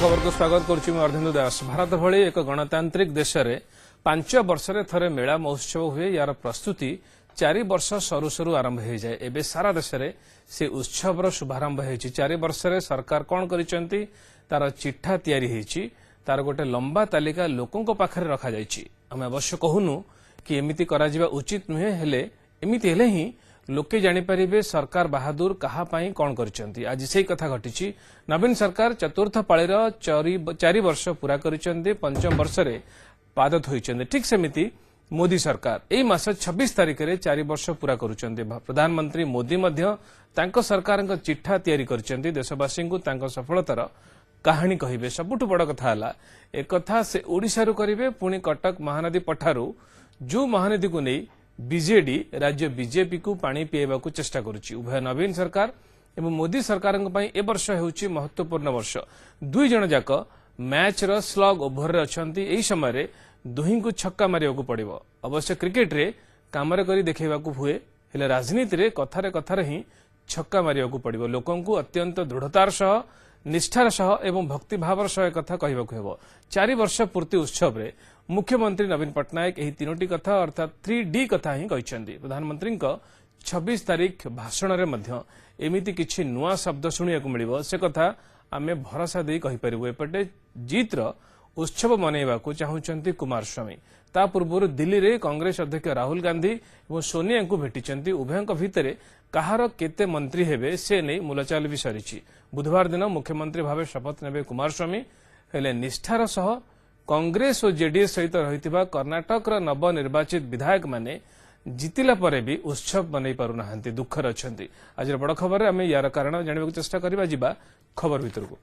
खबर को स्वागत करुच्ची अर्धेन्दु दास। भारत भली एक गणतांत्रिक देश में 5 वर्ष थे मेला महोत्सव हुए। यार प्रस्तुति 4 वर्ष सरु सरु आरंभ हो जाए। एवं सारा देश में से उत्सव शुभारंभ हो 4 वर्ष सरकार कौन करिसेंती तार चिठा तैयारी होईची। तार गोटे लंबा तालिका लोकों पाखरे रखा जाइछि। आम अवश्य कहूनु कि एमिति करा जिबा उचित नुहे, हेले एमिति हेले ही लोके जानिपारे सरकार बहादुर कहापाई कौन करिसेंती। आज से कथा घटी। नवीन सरकार चतुर्थ पाळीर 4 वर्ष पूरा करिसेंती, पंचम वर्ष पाद थोइसेंती। ठीक सेमिति मोदी सरकार एई मास 26 तारिख में 4 वर्ष पूरा करुचंती। प्रधानमंत्री मोदी मध्य तांको सरकार चिठा तैयारी करिसेंती। देशवासी को तांको सफलतार कहानी कहिबे। सबुठ बड़ कथा हला एक कथा से ओडिशारू करिवे, पुणी कटक महानदी पठारू जो महानदी को नहीं बीजेडी राज्य बीजेपी को पानी पीवा को चेष्टा करुच्ची। उभय नवीन सरकार एवं मोदी सरकार ए वर्ष होउची महत्वपूर्ण वर्ष। दुई जन जाक मैच रो स्लग ओभर रे अछंती। एही समय रे दुही को छक्का मारिया को पड़िबो। अवश्य क्रिकेट रे कामरे करी देखैबा को हुए, हेले राजनीति रे कथारे ही छक्का मारिया को पड़िबो। लोकन को अत्यंत दृढ़तार सह निष्ठार सह एवं भक्तिभावर सह कथा कहबा को हेबो। 4 वर्ष पूर्ति उत्सव रे मुख्यमंत्री नवीन पट्टनायक एही 3टी कथा अर्थात 3D कथा ही कहिसेंती। प्रधानमंत्री 26 तारिख भाषण रे मध्य एमिति किछि नुआ शब्द सुनिया को मिलिबो, से कथा आमे भरोसा देई कहि परिबो। एपटे जीतर उत्सव मनैबा को चाहुचंती कुमार स्वामी। ता पूर्व दिल्ली रे कांग्रेस अध्यक्ष राहुल गांधी और सोनिया को भेटिचंती। उभयଙ୍କ भितरे कहार केते मंत्री हेबे से नहीं मूलचाल भी सरीछि। बुधवार दिन मुख्यमंत्री भावे शपथ नेबे कुमार स्वामी, हेले निष्ठार सह कांग्रेस और जेडीएस सहित रहितिबा कर्नाटक नवनिर्वाचित विधायक माने जितिला परे भी उत्सव मनई पारु नाहंती, दुखर अछंती। आज बड़ खबर आमे यार कारण जानिबा को चेष्टा करबा। जिबा खबर भितर को।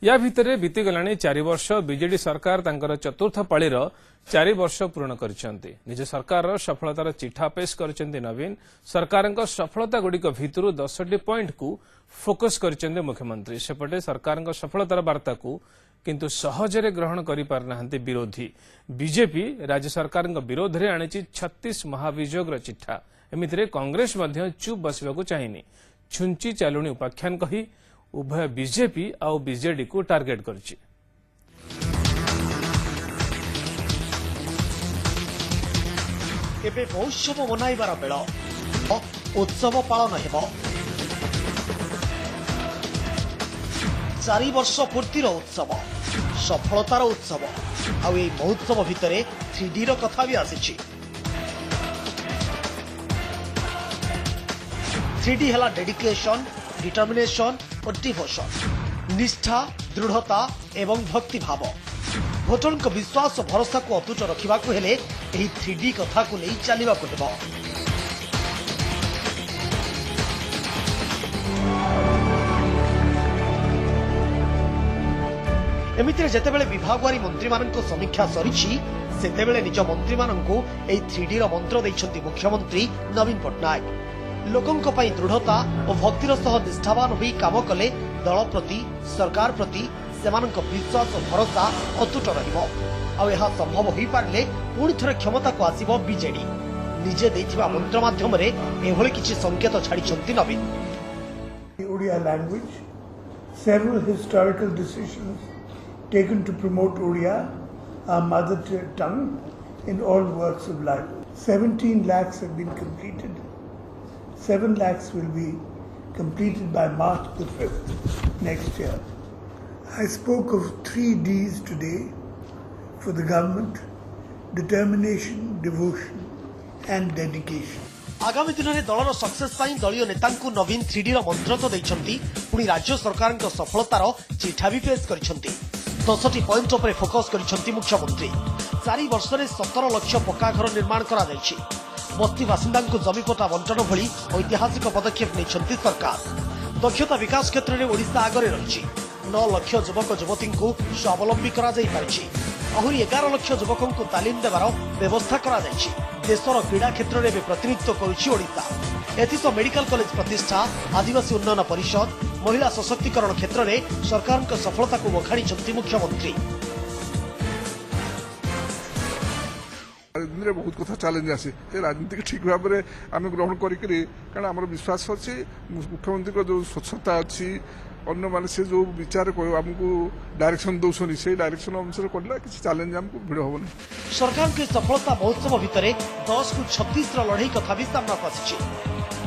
या भितरे बीतीगलाणी 4 वर्ष। बीजेडी सरकार तांकर चतुर्थ पाळीर 4 वर्ष पूर्ण करिसेंती। निज सरकार सफलतार चिठा पेश करिसेंती नवीन। सरकार सफलता गुड़िक भितरु 10टी पॉइंट को फोकस करिसेंती मुख्यमंत्री। सेपटे सरकार सफलतार वार्ता को किंतु सहजरे ग्रहण करि पारनाहंती विरोधी। बीजेपी राज्य सरकार विरोध रे आनिछि 36 महाभियोग चिठा। एमितिरे कांग्रेस मध्य चुप बसिबाकू चाहिनी। छुंची चालुणी उपाख्यान कही उभय बीजेपी और बीजेडी को टार्गेट करछि। एबे महोत्सव मनाइबार बेल उत्सव पालन हेब। 4 वर्ष पूर्तिर उत्सव, सफलतार उत्सव आ महोत्सव भितरे 3D रो कथा भी आसी। 3D हला डेडिकेशन, डिटर्मिनेशन और डिवोशन, निष्ठा, दृढ़ता एवं भक्ति भाव। भोटर को विश्वास और भरोसा को अतुट रखा हेले 3D कथा को नहीं चलने को हेब। एमितिरे जेतेबेले विभागवारी मंत्री मानक समीक्षा सरीछि, सेतेबेले निज मंत्री मानकु एही 3D रो मंत्र दैछन्ति मुख्यमंत्री नवीन पट्टनायक। लोकंक पई दृढ़ता और भक्तिर सह निष्ठावान होई काम कले दल प्रति, सरकार प्रति सेमानक विश्वास और भरोसा अतुट रहिबो। आ एहा संभव होई पारले पुणी थरे क्षमता को आसीबो बीजेडी। निजे दैथिबा मंत्र माध्यम रे एभଳି किछि संकेत छाडिछन्ति नवीन। Odia language, several historical decisions taken to promote Odia, our mother tongue, in all walks of life. 17 lakhs have been completed. 7 lakhs will be completed by March the 5th next year. I spoke of 3 Ds today for the government: determination, devotion and dedication. आगामी दिन में दलर success पाई दलीय नेता नवीन 3D रो मंत्र तो दैछन्ति, पुणी राज्य सरकार सफलतार चिठा भी पेश करिछन्ति। 10टी पॉइंट पर फोकस करिछन्ति मुख्यमंत्री। 4 वर्ष में 17 लाख पक्का घर निर्माण करा जायछि। बस्ती बासिंदा जमीपटा बंटन भली ऐतिहासिक पदक्षेप नहीं सरकार। दक्षता विकास क्षेत्र में ओडिशा आगरे रही। 9 लाख युवक युवती को स्वावलंबी आहरी 11 लाख युवकों को तालीम देवार व्यवस्था करा जायछि। देशर क्रीड़ा क्षेत्र में प्रतिनिधित्व करुछि ओडिशा। एथिसह मेडिकल कॉलेज प्रतिष्ठा, आदिवासी उन्नयन परिषद, महिला सशक्तिकरण क्षेत्र में सरकार सफलता को बखाणी मुख्यमंत्री। दिन में बहुत कथा चैलेंज आसी राजनीति की ठीक भाव में आम ग्रहण करी कारण आम विश्वास अच्छी मुख्यमंत्री जो स्वच्छता अच्छी अन्य माने से जो विचार आमको डायरेक्शन दौरान से डायरेक्शन अनुसार करला किसी चैलेंज आमको भिड़ हेनी। सरकार के सफलता महोत्सव भितर 10 को 36 लड़ई कथा भी सामना आसी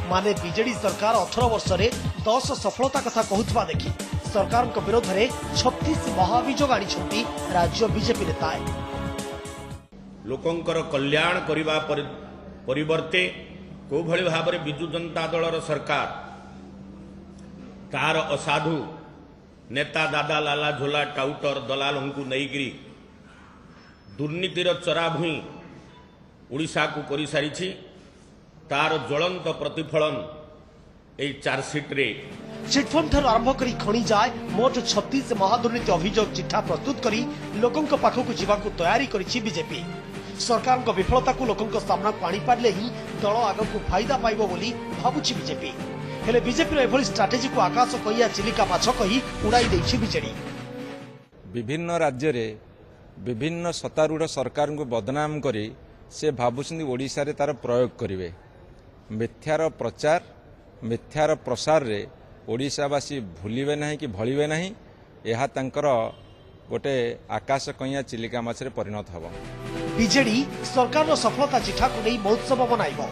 माने बीजेडी सरकार 18 वर्ष में 10 सफलता कथा कहूवा देखि सरकार विरोध में 36 महाभियोग आनी राज्य बीजेपी नेता लोकंकर कल्याण करिबा परिवर्ते को भली भाबरे बिजु जनता दलर सरकार तार असाधु नेता दादा लाला झोला टाउटर दलालंकु नईगिरी दुर्नीतिर चरा भूई ओडिशा को करि सारिछि तार ज्वलंत प्रतिफलन ए चार्जसीट रे चिटफंड ठार आरंभ करी खणी जाए मोट 36 महादुर्नीति अभियोग चिठा प्रस्तुत करी लोकंक पाखकु जीवाकु तैयारी करिछि बीजेपी। सरकार को विफलता को लोकंक सामना को आनी पारले ही दल आगक फायदा पाइबो बोली भाबुछि बीजेपी। हेले बीजेपी रो एभली स्ट्रेटेजी को आकाश कहिया चिलिका माछ कही उड़ाई दैछि बीजेडी। विभिन्न राज्य रे विभिन्न सत्तारूढ़ सरकार को बदनाम करी से भाबुछिंदी ओडिशा रे तार प्रयोग करिवे। मिथ्यार प्रचार मिथ्यार प्रसार रे ओडिशावासी भूलिबे नहीं कि भलिबे नहीं यह तांकर गोटे आकाश कहिया चिलिका माछ रे परिणत हबो। बीजेडी सरकार सफलता चिठा को नहीं महोत्सव बनाइबो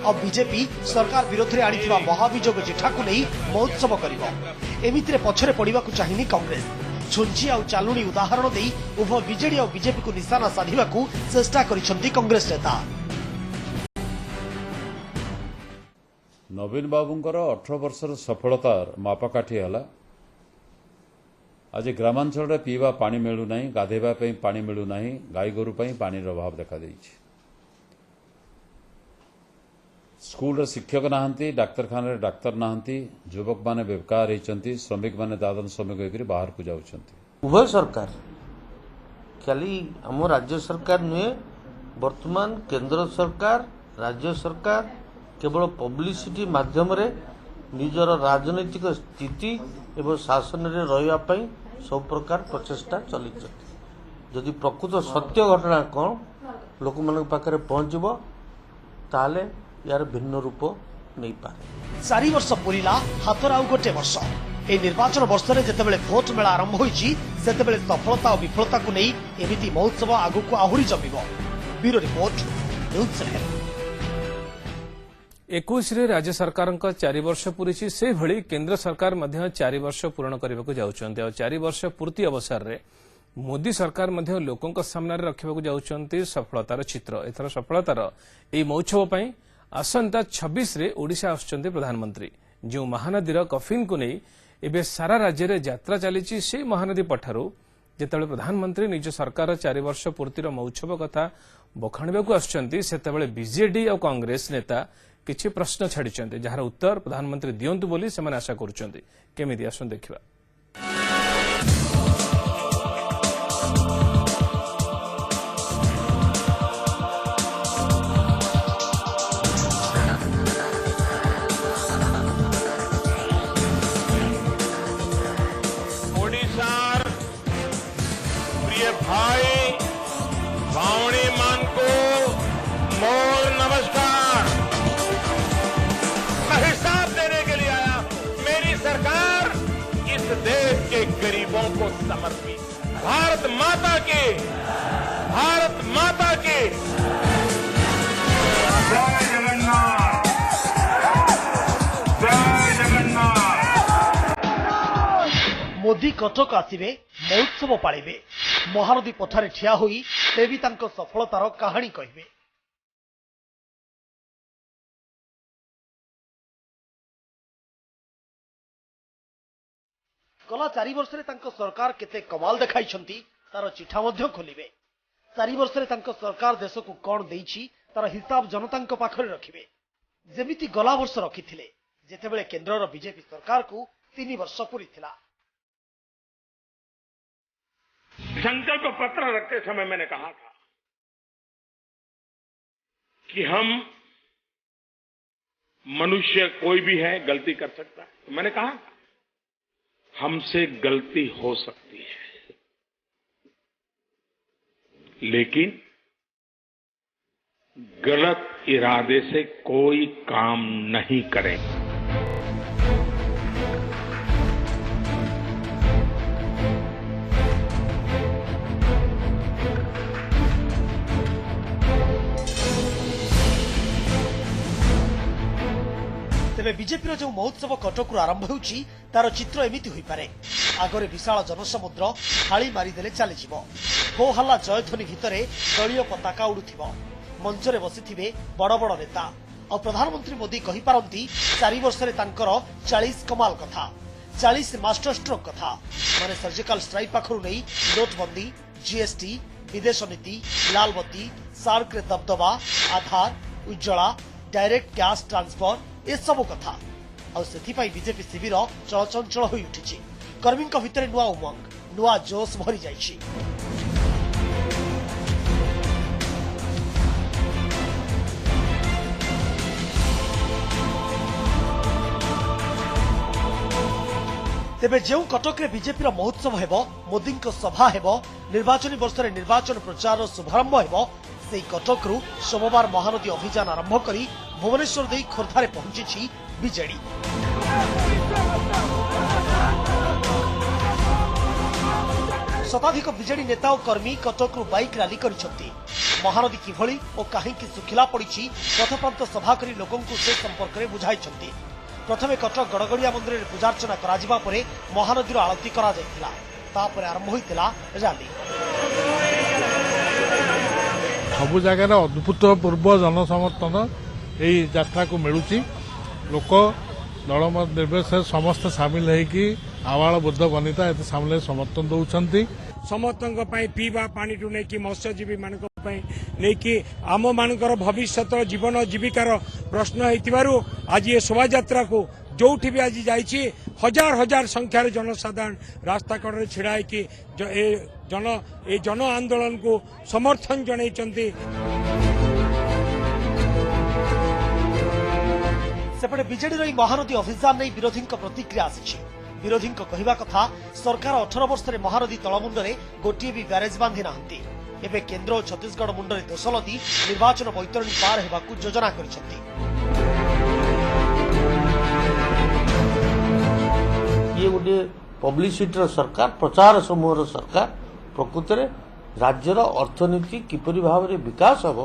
और बीजेपी सरकार विरोध में आनी महाभियोग चिठा को नहीं महोत्सव करिबो। एमितिरे पछरे पड़िबा को चाहिनी कांग्रेस झुंझी आ चालुणी उदाहरण दे उभय बीजेडी और बीजेपी को निशाना साधिबा को चेष्टा करिसंती कांग्रेस नेता। नवीन बाबूंकर 18 वर्षर सफलतार मापकाठी है आज ग्रामांचल पीवा पानी मिलू ना गाधेबा पानी मिलू ना गाई गोरु पानी अभाव देखा स्कूल शिक्षक नहांती डाक्तरखाना डाक्तर नहांती युवक माने बेकार होती श्रमिक माने दादन श्रमिक होकर बाहर को जाउछंती। उभय सरकार खाली आम राज्य सरकार नुहे वर्तमान केंद्र सरकार राज्य सरकार केवल पब्लिसिटी माध्यम रे निजर राजनीतिक स्थिति एवं शासन रे रहिबा पई सब प्रकार प्रचेष्टा चली जदि प्रकृत सत्य घटना कौन लोक मान पाखे पहुंचब ताले यार भिन्न रूप नहीं पारे। 4 वर्ष पुरिला हाथर आउ गोटे वर्ष ए निर्वाचन वर्ष रे जेतेबेले भोट मेला आरंभ होईची सेतेबेले सफलता और विफलता को नहीं एमिति महोत्सव आगु को आहुरी जमिबो। Bureau report news 7। 21 रे राज्य सरकार 4 वर्ष पूरी से भली केंद्र सरकार मध्य 4 वर्ष पूर्ण करने को जाउछन्ते और 4 वर्ष पूर्ति अवसर रे मोदी सरकार मध्य लोकों सामने रखा जाउछन्ते सफलतार चित्र। एथर सफलतार एई महोत्सव पई आसंता 26 रे ओडिशा आछन्ते प्रधानमंत्री जो महानदीर कफिन को नहीं एबे सारा राज्य रे यात्रा चली से महानदी पठारू जेतेबेले प्रधानमंत्री निज सरकार 4 वर्ष पूर्तिर महोत्सव कथा बखाणिबाकू आछन्ते सेतेबेले बीजेडी और कांग्रेस नेता किछि प्रश्न छाड़िछन्ते जहार उत्तर प्रधानमंत्री दियंतु बोली सेमाने आशा करुछन्ते। केमिति आसन देखिबा। ओडिशार प्रिय भाई भावनी मान को मोर नमस्कार। हिसाब देने के लिए आया मेरी सरकार इस देश के गरीबों को समर्पित भारत माता के जय जगन्नाथ जय जगन्नाथ। मोदी कटक आसिबे महोत्सव पालिबे महानदी पठारे ठिया होई से भी तांको सफलतार कहानी कहिबे। गला 4 वर्ष रे तांको सरकार केते कमाल देखाइछंती तार चिठा मध्य खोलिबे। 4 वर्ष रे तांको सरकार देश को कोन देइछि तार हिसाब जनतांको पाखरे रखिबे जेमिति गला वर्ष रखिथिले जेतेबेले केंद्रर बीजेपी सरकार को 3 वर्ष पूरी थिला। संकल्प पत्र रखते समय मैंने कहा था कि हम मनुष्य कोई भी है गलती कर सकता है। तो मैंने कहा हमसे गलती हो सकती है लेकिन गलत इरादे से कोई काम नहीं करें। तेबे बीजेपी जो महोत्सव कटकू आरंभ होउछि तार चित्र एमिति होई पारे। आगरे विशाल जनसमुद्र थाली मारिदेले चलीजिव। हो हल्ला जयध्वनि भितरे दलीय पताका उड़ुथिब। मंचरे बसिथिबे बड़ बड़ नेता और प्रधानमंत्री मोदी कहि पारंती 4 वर्षरे तांकर 40 कमाल कथा, 40 मास्टर स्ट्रोक कथा, माने सर्जिकल स्ट्राइक पाखरु नै नोटबंदी, जीएसटी, विदेश नीति, लालबत्ती, सार्क रे दबदबा, आधार, उज्ज्वला, डायरेक्ट कैश ट्रांसफर ए सब कथा। और सेथिपाई बीजेपी शिविर चलचंचल होई उठिछि। कर्मीक भितरे नुआ उमंग, नुआ जोश भरी जाइछि। तेबे जो कटक रे बीजेपी महोत्सव हेबो, मोदी सभा हेबो, निर्वाचन वर्ष रे निर्वाचन प्रचार शुभारंभ हेबो, से कटकरू सोमवार महानदी अभियान आरंभ करी भुवनेश्वर दे खोर्धारे पहुंची बीजेडी। शताधिक बीजेडी नेता और कर्मी कटकरू बाइक रैली करिसंती। महानदी किभली और काहींकि सुखिला पड़िछि पथप्रांत सभा करी लोकंकु से संपर्क रे बुझाइछंती। प्रथमे कटक गड़गड़िया मंदिर में पूजार्चना कराजिबा परे महानदीर आरती करा जायतिला। तापरे आरंभ होइतिला रैली। सबु जगह अभूतपूर्व जनसमर्थन यही यात्रा को मिलूची। लोक दल निर्विशेष समस्त सामिल होगी आवाल बुद्ध बनिता एत सामने समर्थन दौरान समस्त पीवा पानी टू नहीं मत्स्यजीवी मान आम मानकर भविष्य जीवन जीविकार प्रश्न हो आज ये शोभा यात्रा को जो भी आज जाइए हजार हजार संख्यार जनसाधारण रास्ता कड़े छिड़ा जन आंदोलन को समर्थन जनइचंती। सेपटे बीजेडी महानदी अभियान नहीं विरोधी प्रतिक्रिया आसी। विरोधी कहवा कथा सरकार 18 वर्ष में महानदी तलमुंडे गोटे भी ब्यारेज बांधि नाहंती। एबे केंद्र और छत्तीसगढ़ मुंडरे दोष लदी निर्वाचन बैतरणी पार हेबाकू योजना करिसंती। ये गोटे पब्लिसिटी सरकार, प्रचार समूह सरकार, प्रकृत में राज्यर अर्थनीति किपरि भाव में विकास हम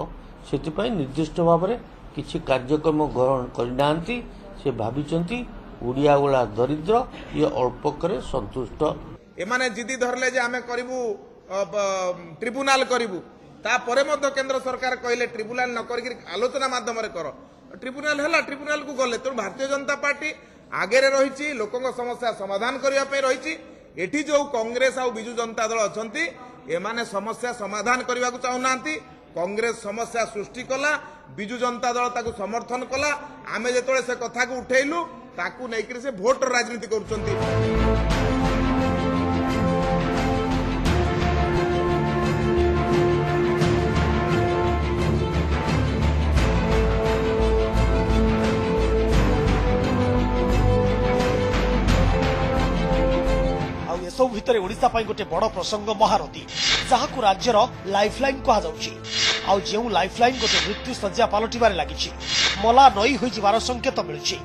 से निर्दिष्ट भाव में किसी कार्यक्रम ग्रहण करना से भाविचंती उड़िया गुला दरिद्र ये अल्पकर संतुष्ट। एमाने जिदी धरले जे आमे करिवु ट्रिब्यूनाल करिवु तापरे मध्य केंद्र सरकार कहले ट्रिब्यूनाल न करिक आलोचना माध्यम रे करो। ट्रिब्यूनाल हला, ट्रिब्यूनाल को गले तो भारतीय जनता पार्टी आगे रही लोकों समस्या समाधान करने रही। एठी जो कांग्रेस आ बिजु जनता दल अछंती एमाने समस्या समाधान करने को चाहूना। कांग्रेस समस्या सृष्टि कला, बिजु जनता दल ताकू समर्थन कला। आमे जेतोळे से कथा को उठेलु ताकू नेकरी से भोट राजनीति करूछंती। सब भितर ओडिशा पाई गोटे बड़ प्रसंग महारथी जहां राज्यर लाइफलाइन कहा जाउछि। आउ जेउ लाइफलाइन गोटे मृत्यु सज्जा पलटिबार लागिछि। मला नई होई जिवार संकेत मिलुछि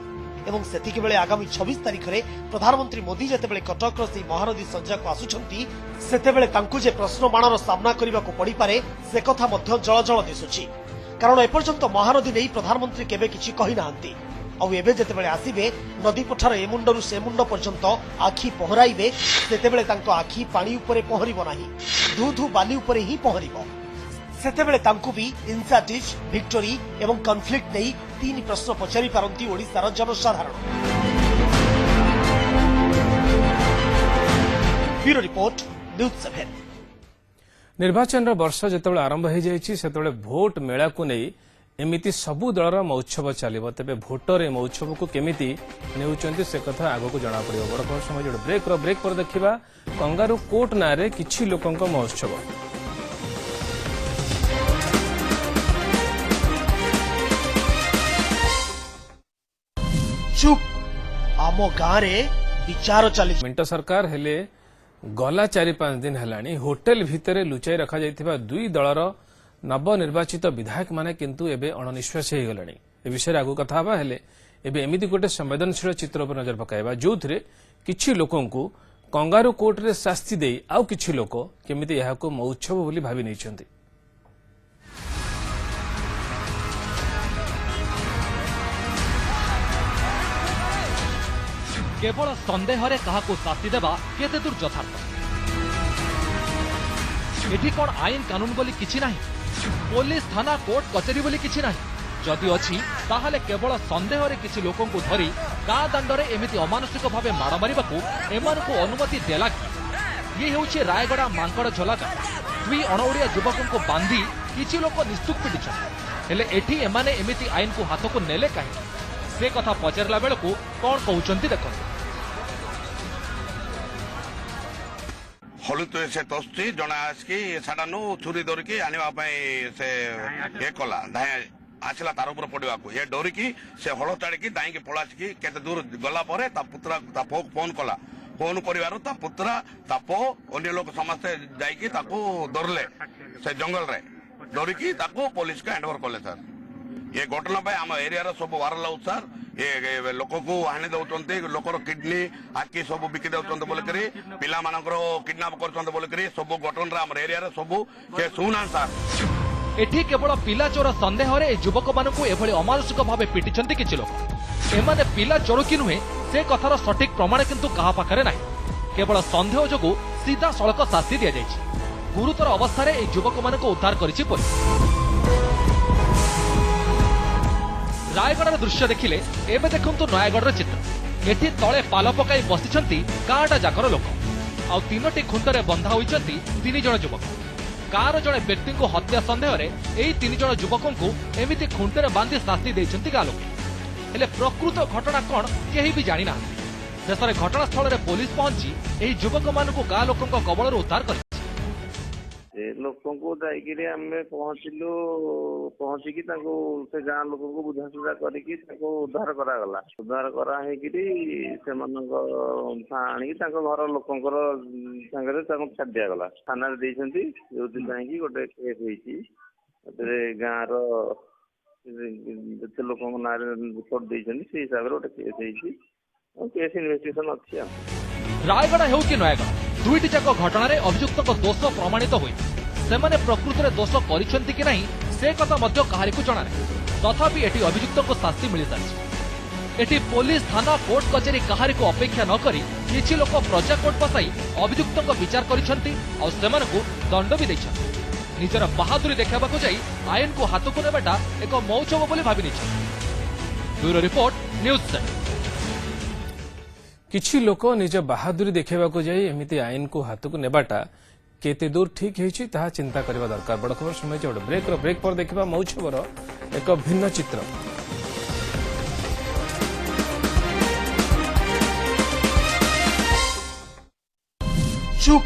एवं सेतिके बेले आगामी 26 तारिख रे प्रधानमंत्री मोदी जेतेबेले कटक से महानदी सज्जा को आसुछंती सेतेबेले तांकु जे प्रश्नमानर सामना करबा को पड़ी पारे से कथा मध्य जळ जळ दिसुछि। कारण एपर्यंत महानदी नै प्रधानमंत्री केबे किछि कहि नाहंती। आउ एबे जेतेबेले आसीबे नदी पठार ए मुंडरू से मुंड पर्यंत आखि पहराइबे सेतेबेले तांको आखि पानी उपरे पहरिबो नाही, धू धू बाली उपरे ही पहरिबो। सेतेबेले तांको भी इनसाइटिस, विक्टोरी एवं कन्फ्लिक्ट नै 3 प्रश्न पचारि पारंती ओडिशार जनसाधारण। Bureau report news 7। निर्वाचन वर्ष जितेबाला आरंभ हो जाइए से भोट मेला को नहीं एमिति सबु दलर महोत्सव चलो। तेज भोटर ए महोत्सव को केमिति नेउचंती से कथा आगो को जना पड़ो। बड़ खबर समय जो ब्रेक पर देखा कंगारू कोर्ट ना रे किछि लोकंक महोत्सव। चुप आम गाँव विचार चली। मिंट सरकार हेले गला 4-5 दिन हेलानी होटेल भितरे लुचाई रखा जाइथिबा 2 दलर नवनिर्वाचित विधायक माने किंतु एबे अणनिश्वासी हो गले। ए विषय आगु कथा हवा हेले एबे एमिति गोटे संवेदनशील चित्र पर नजर पकाइबा जोथिरे किछि लोकंकु कंगारू कोर्ट रे शास्ति देई आउ किछि लोक केमिति याको महोत्सव बोली भाबी नैछन्ति। केवल संदेह क्या शास्ति देवा केते दूर यथार्थ? एठी कौन आईन कानून बोली किछि नाही, पुलिस थाना कोर्ट कचेरी बोली किछि नाही। जदि अछि ताहाले केवल संदेह रे किछि लोकंकु धरी का दंडरे एमिति अमानुषिक भावे माड़ मारिबाकू एमानकु अनुमति देला कि? ये हेउछि रायगड़ा मांकड़ झोलागा। दुई अणओडिया युवकंकु बांधी किछि लोक निस्तुक पिटिछन, हेले एठी एमाने एमिति आईन को हाथकु नेले काहे? से कथा पचारला बेलकू कौन कहउचंती देखंतु। हलुत से तस्ती जना आसकी साडानु छुरी धरिकी आनिबा पई से ए कला धाय आसला तार ऊपर पड़वाकू ये डरिकी से हल ताड़िकी दाईकी पळासिकी केते दूर गला परे ता पुत्रा ता फोन कला। फोन परिवार ता पुत्रा ता पो अन्य लोक समस्त जाईकी ताकू धरले से जंगल रे डरिकी ताकू पुलिस का हैंडओवर कले। सर ये घटना पे आम एरिया रो सब वार लाउ सर ये लोक को हानि दउचंती लोकर किडनी आखि सब बिकी दउचंत बोले करी पिला मानकर किडनैप करचंत बोले करी सब घटना आम एरिया रो सब के सुना सर। एठी केवल पिला चोर संदेह रे युवक मानकु एभली अमानुषिक भावे पिटिचंती किछि लोक। एमाने पिला चोर कि नुहे से कथार सठिक प्रमाण किंतु कहा पाखरे नाही। केवल संदेह जोगु सीधा सड़क शास्ति दिया जायछि। गुरुतर अवस्था रे युवक मानकु उद्धार करिछि पुलिस। रायगढ़ दृश्य देखिले एबे देखंतु नयागढ़ चित्र। एठी तळे पाल पकाई बसिछंती गाँटा जाकर लोक आ तीनोटी खुंटरे बंधा होइछंती 3 जण युवक। गाँर जड़े व्यक्ति को हत्या संदेह रे एई 3 जण युवकों को एमिति खुंटरे बांधी शास्ति देइछंती गाँ लोक। हेले प्रकृत घटना कौन केही भी जानि ना। शेष में घटनास्थल रे पुलिस पहुंची एई युवक मानकु गाँ लोकंक कबळରୁ उद्धार कर लोकों को जाइकिरी आमे पहुंचिकी से गाँ लोक को बुझासुझा करिकी उद्धार करागला। उद्धार कराहीकि से आनिकी घर लोकंकर सागरे छाड़ दिगला। थाना जो गोटे केस होती गाँव रे लोक ना रिपोर्ट देते से हिसाब से गोटे केस केस इन्वेस्टिगेशन अच्छी। रायगढ़ हेउ कि नयागढ़ दुईटी जाक घटना अभियुक्त दोष प्रमाणित हुई सेमाने प्रकृत में दोष करिसेंती कि नहीं से कथा मध्य काहारी को जଣା नहीं। तथापि एटी अभियुक्त को शास्ति मिल सारी। एटी पुलिस थाना कोर्ट कचेरी काहारी को अपेक्षा न करी किछि लोक प्रजा कोर्ट बसाई अभियुक्त को विचार करिसेंती और सेमानकु दंड भी दैछंती। निजर बहादुरी देखाबाकु जाई आईन को हाथ को नेबाटा एक मौचव बोली भाबी निछ। Bureau report news 7। किछि लोक निज बहादुरी देखेबाकु जाई एमिति आईन को हाथ को नेबाटा केते दूर ठीक होइछि ताहा चिंता करबा दरकार। बड़ खबर समय जोड़ ब्रेक पर देखिबा मौचवर एक भिन्न चित्र। चुप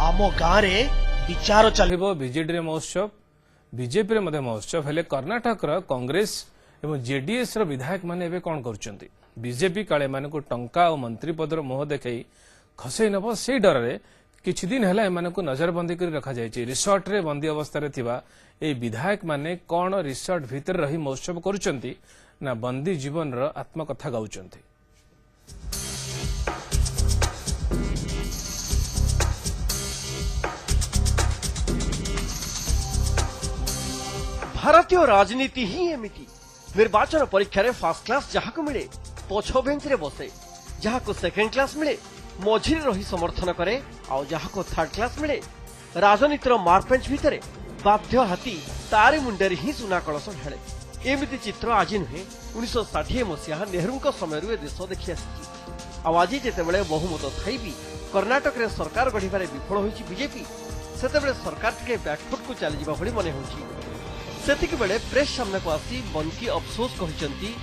आम गाँव रे विचार चलिबो बीजेडी रे महोत्सव बीजेपी रे मध्य महोत्सव हेले कर्नाटक रो कांग्रेस एवं जेडीएस रो विधायक माने एबे कोन करूचंती? बीजेपी काले मानकु टंका और मंत्री पदर मोह देखई खसई नब से डर रे किछि दिन हेला एमानकु नजरबंदी करी रखा जायछि। रिसोर्ट रे बंदी अवस्था रे थिबा ए विधायक माने कोन रिसोर्ट भीतर रही महोत्सव करूचंती ना बंदी जीवन रो आत्मकथा गाउचंती। भारतीय राजनीति ही एमिति। निर्वाचन परीक्षा रे फर्स्ट क्लास जहाँ को मिले पछ बेंच रे बसे, जहाँ को सेकेंड क्लास मिले मझिरे रही समर्थन करे, आउ जहाँ को थर्ड क्लास मिले राजनीतिर मारपेंच भितर बाध्य हाथी तारी मुंडे ही सुना कलश ढाले। एमिति चित्र आज नुहे 1960 मसीहा नेहरू समय देश देखी आसी। आज जितेबले बहुमत थाई भी कर्नाटक रे सरकार गढ़िबारे विफल होइछि बीजेपी, सेतेबेले सरकार टिके बैकफुट को चली जिबा भली मने होइछि। सेतिक बेले प्रेस सामने को आसी मन की अफसोस कहिसेंती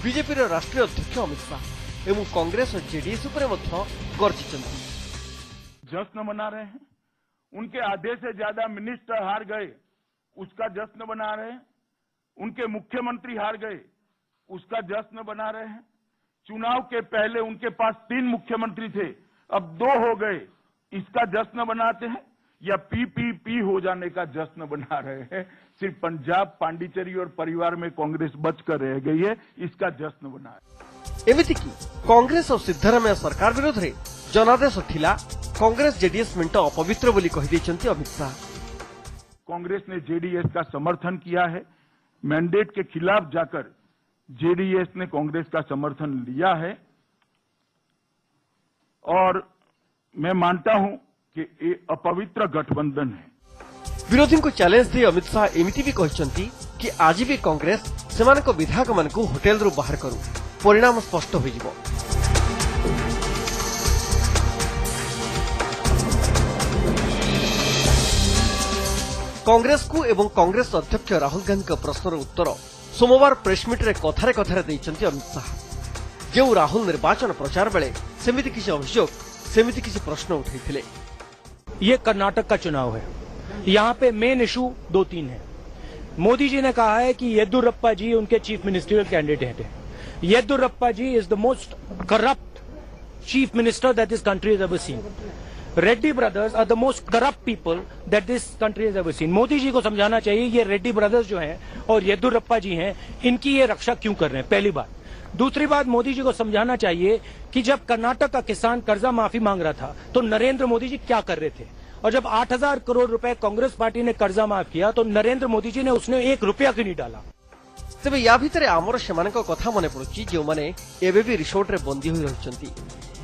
बीजेपी रो राष्ट्रीय अध्यक्ष अमित शाह एवं कांग्रेस और जेडीएस उपरे मध्य गर्जिचंती। जश्न मना रहे हैं, उनके आधे से ज्यादा मिनिस्टर हार गए उसका जश्न बना रहे हैं, उनके मुख्यमंत्री हार गए उसका जश्न बना रहे हैं। चुनाव के पहले उनके पास 3 मुख्यमंत्री थे, अब 2 हो गए, इसका जश्न बनाते हैं। या पीपीपी हो जाने का जश्न बना रहे हैं। सिर्फ पंजाब, पांडिचेरी और परिवार में कांग्रेस बचकर रह गई है, इसका जश्न बना है। एमिति की कांग्रेस और सिद्धरामैया सरकार विरोध में जनादेश थिला कांग्रेस जेडीएस मेंट अपवित्र बोली कहि दैछन्ती अमित शाह। कांग्रेस ने जेडीएस का समर्थन किया है, मैंडेट के खिलाफ जाकर जेडीएस ने कांग्रेस का समर्थन लिया है और मैं मानता हूं कि ये अपवित्र गठबंधन है। विरोधी को चैलेंज दे अमित शाह एमिति भी कहते कि आज भी कांग्रेस सेमानक विधायक मानक होटेल रु बाहर करू, परिणाम स्पष्ट हो जिवो। कांग्रेस को एवं कांग्रेस अध्यक्ष राहुल गांधी प्रश्नर उत्तर सोमवार प्रेसमिट रे कथारे कथारे दैछन्ती अमित शाह। जो राहुल निर्वाचन प्रचार बेले सेमिति किसी अभियोग सेमिति किसी प्रश्न उठाइथिले। ये कर्नाटक का चुनाव है, यहाँ पे मेन इशू 2-3 है। मोदी जी ने कहा है कि येदियुरप्पा जी उनके चीफ मिनिस्ट्रियल कैंडिडेट है। Yediyurappa ji is the most corrupt chief minister that this country has ever seen. Reddy brothers are the most corrupt people that this country has ever seen. Modi ji को समझाना चाहिए ये रेड्डी ब्रदर्स जो हैं और येदियुरप्पा जी हैं, इनकी ये रक्षा क्यों कर रहे हैं, पहली बात। दूसरी बात, मोदी जी को समझाना चाहिए कि जब कर्नाटक का किसान कर्जा माफी मांग रहा था तो नरेंद्र मोदी जी क्या कर रहे थे, और जब 8,000 करोड़ रुपए कांग्रेस पार्टी ने कर्जा माफ किया तो नरेंद्र मोदी जी ने उसने 1 रुपया क्यों नहीं डाला। तेबे या भितर आमर सेमानक कथा मन पड़ुची जो माने एबे भी रिसोर्ट रे बंदी होई रहिसंती।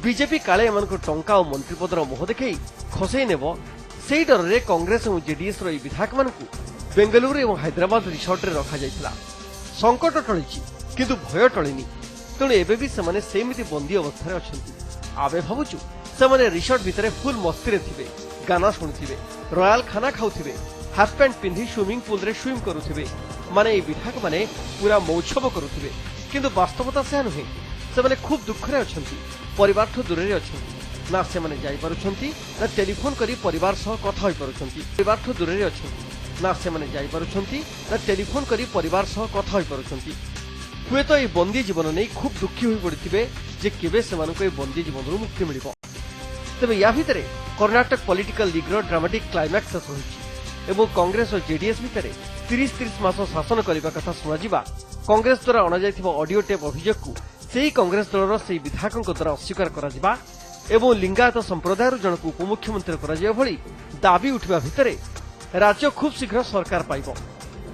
बीजेपी काले एमानक टंका और मंत्रीपदर मोह देखै खसई नेबो, सेही डर रे कांग्रेस और जेडीएस रो विधायक मानकु बेंगलुरु और हैदराबाद रिसोर्ट रे रखा जायतिला। संकट टळिची किंतु भय टळिनी, तेणु एबे भी सेमाने सेमिति बंदी अवस्था अछंती। आबे भाबुचु सेमाने रिसोर्ट भितरे फुल मस्ती रे थिबे, गाना शुणुथिबे, रॉयल खाना खाउथिबे, हाफ पैंट पिंधि स्विमिंग पूल रे स्विम करुथिबे। माने ए विधायक माने पूरा मौत्सव करुथिबे, किंतु वास्तवता से नुहे। सेमाने खूब दुख रे अछंती, परिवार ठो दूर रे अछंती। ना सेमाने जाई पारुछंती ना टेलीफोन करी परिवार सह कथा होई पारुछंती। परिवार ठो दूर रे अछंती, ना सेमाने जाई पारुछंती ना टेलीफोन करी परिवार सह कथा होई पारुछंती। हुए तो ये बंदी जीवन नहीं खूब दुखी होई पड़िथिबे जे केबे सेमानक ए बंदी जीवन रु मुक्ति मिलिबो। तबे या भितरे कर्नाटक पॉलिटिकल लीग रो ड्रामाटिक क्लाइमैक्स होईछि एवं कांग्रेस और जेडीएस भितरे 30 मास शासन करबा कथा सुनाजिबा कांग्रेस द्वारा अणा जायथिबा ऑडियो टेप अभियोग को सेही कांग्रेस दलर सेही विधायकक द्वारा अस्वीकार कराजिबा एवं लिंगायत संप्रदायर जनक उपमुख्यमंत्री कराजिबा भली दाबी उठिबा भितरे राज्य खूब शीघ्र सरकार पाइबो।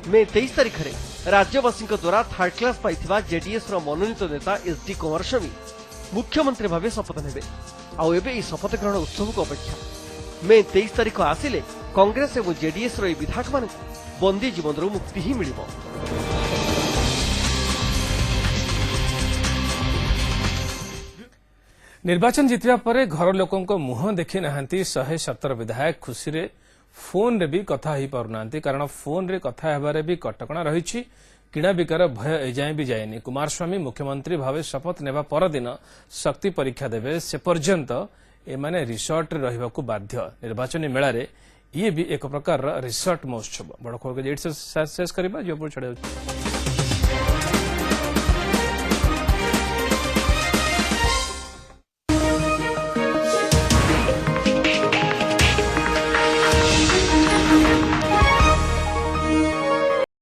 मे 23 तारिख रे राज्यवासी द्वारा 3rd क्लास पाइथिबा जेडीएस रो मनोनीत नेता एसडी कुमारस्वामी मुख्यमंत्री भावे शपथ नेबे। आउ एबे शपथ ग्रहण उत्सव को अपेक्षा। मे 23 तारिख आसिले कांग्रेस और जेडीएस रो विधायक मान बंदी जीवन रो मुक्ति ही मिलिबो। निर्वाचन जितवा पर घर लोकों को मुह देखी नाहांती 117 विधायक खुशी रे फोन रे भी कथा ही पारुनांती, कारण फोन रे कथा हेबारे भी कटकणा रहिछि। किणा बिकार भय एजाए भी जाएनी। कुमारस्वामी मुख्यमंत्री भावे शपथ नेबा परदिन शक्ति परीक्षा देबे, से पर्यंत एमाने रिसोर्ट रे रहिबाकू बाध्य। निर्वाचन मेला रे ये भी एक प्रकार रिसोर्ट महोत्सव। बड़ खबर के जेड से शेष करबा जो छड़े।